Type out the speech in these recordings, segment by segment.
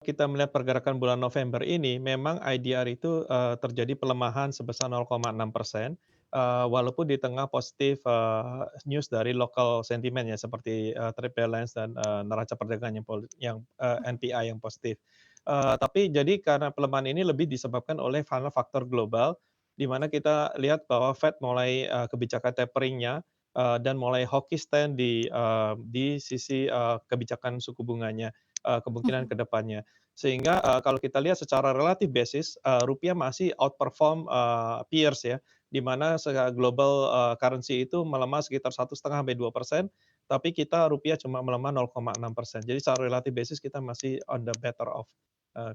kita melihat pergerakan bulan November ini, memang IDR itu, terjadi pelemahan sebesar 0,6%, walaupun di tengah positif, news dari local sentiment ya, seperti, trade balance dan, neraca perdagangan yang NPI yang positif. Tapi jadi karena pelemahan ini lebih disebabkan oleh karena faktor global, di mana kita lihat bahwa Fed mulai, kebijakan taperingnya, dan mulai hawkish stand di sisi, kebijakan suku bunganya, kemungkinan ke depannya. Sehingga, kalau kita lihat secara relatif basis, rupiah masih outperform, peers ya, di mana global, currency itu melemah sekitar 1,5 sampai 2%, tapi kita rupiah cuma melemah 0,6%. Jadi secara relatif basis kita masih on the better of,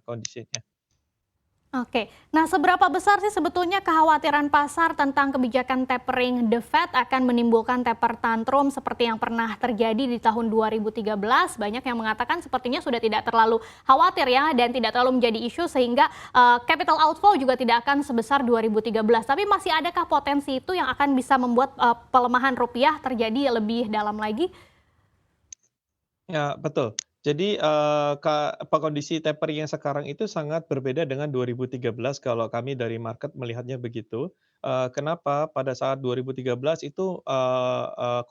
kondisinya. Oke. Nah, seberapa besar sih sebetulnya kekhawatiran pasar tentang kebijakan tapering The Fed akan menimbulkan taper tantrum seperti yang pernah terjadi di tahun 2013? Banyak yang mengatakan sepertinya sudah tidak terlalu khawatir ya dan tidak terlalu menjadi isu sehingga capital outflow juga tidak akan sebesar 2013. Tapi masih adakah potensi itu yang akan bisa membuat pelemahan rupiah terjadi lebih dalam lagi? Ya, betul. Jadi, kondisi tapering yang sekarang itu sangat berbeda dengan 2013 kalau kami dari market melihatnya begitu. Kenapa? Pada saat 2013 itu,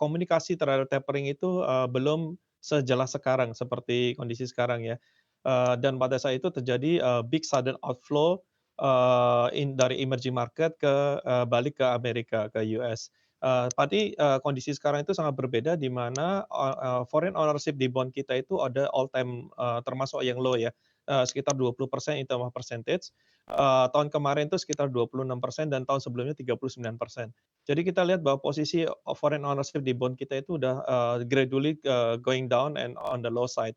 komunikasi terhadap tapering itu, belum sejelas sekarang, seperti kondisi sekarang ya. Dan pada saat itu terjadi, big sudden outflow, dari emerging market balik ke Amerika, ke US. Kondisi sekarang itu sangat berbeda di mana, foreign ownership di bond kita itu ada all time, termasuk yang low ya, sekitar 20% in term of percentage. Tahun kemarin itu sekitar 26% dan tahun sebelumnya 39%. Jadi kita lihat bahwa posisi foreign ownership di bond kita itu udah, gradually, going down and on the low side.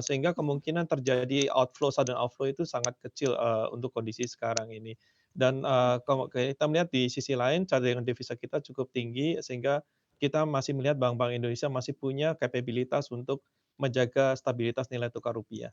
Sehingga kemungkinan terjadi sudden outflow itu sangat kecil, untuk kondisi sekarang ini. Dan, kalau kita melihat di sisi lain cadangan devisa kita cukup tinggi, sehingga kita masih melihat bank-bank Indonesia masih punya kapabilitas untuk menjaga stabilitas nilai tukar rupiah.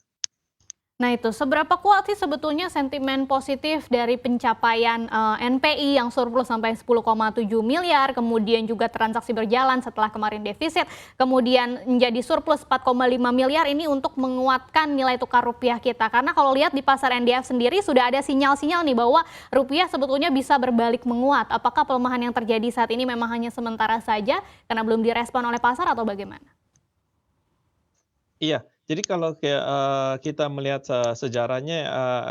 Nah itu, seberapa kuat sih sebetulnya sentimen positif dari pencapaian NPI yang surplus sampai 10,7 miliar, kemudian juga transaksi berjalan setelah kemarin defisit, kemudian menjadi surplus 4,5 miliar ini untuk menguatkan nilai tukar rupiah kita. Karena kalau lihat di pasar NDF sendiri sudah ada sinyal-sinyal nih bahwa rupiah sebetulnya bisa berbalik menguat. Apakah pelemahan yang terjadi saat ini memang hanya sementara saja karena belum direspon oleh pasar atau bagaimana? Iya, jadi kalau kita melihat sejarahnya,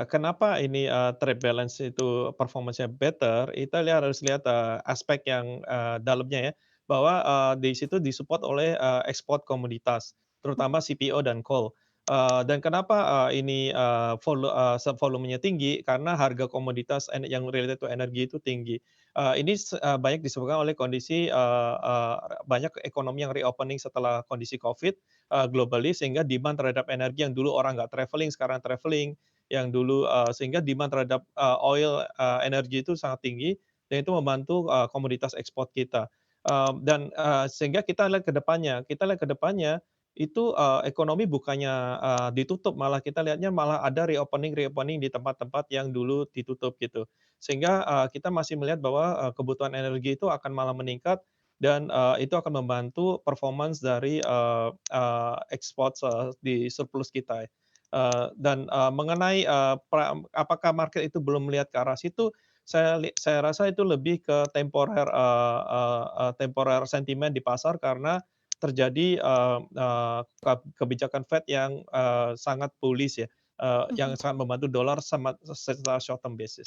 kenapa ini, trade balance itu performance-nya better, kita harus lihat, aspek yang, dalamnya ya, bahwa, di situ disupport oleh, ekspor komoditas, terutama CPO dan coal. Dan kenapa, ini, volumenya tinggi, karena harga komoditas yang related to energi itu tinggi. Banyak disebabkan oleh kondisi, banyak ekonomi yang reopening setelah kondisi Covid, globally sehingga demand terhadap energi yang dulu orang nggak traveling, sekarang traveling, yang dulu, sehingga demand terhadap, oil, energi itu sangat tinggi dan itu membantu, komoditas ekspor kita. Sehingga kita lihat ke depannya itu, ekonomi bukannya, ditutup, malah kita lihatnya malah ada reopening di tempat-tempat yang dulu ditutup gitu. Sehingga, kita masih melihat bahwa, kebutuhan energi itu akan malah meningkat dan, itu akan membantu performance dari, ekspor di surplus kita ya. Mengenai, apakah market itu belum melihat ke arah situ, saya rasa itu lebih ke temporer sentimen di pasar karena terjadi, kebijakan Fed yang, sangat bullish ya, yang Mhm. sangat membantu dolar secara short term basis.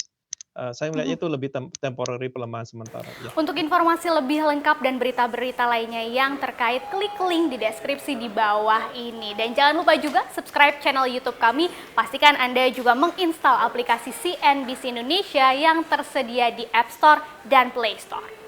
Saya melihatnya Mhm. itu lebih temporary pelemahan sementara, ya. Untuk informasi lebih lengkap dan berita-berita lainnya yang terkait, klik link di deskripsi di bawah ini. Dan jangan lupa juga subscribe channel YouTube kami. Pastikan Anda juga menginstal aplikasi CNBC Indonesia yang tersedia di App Store dan Play Store.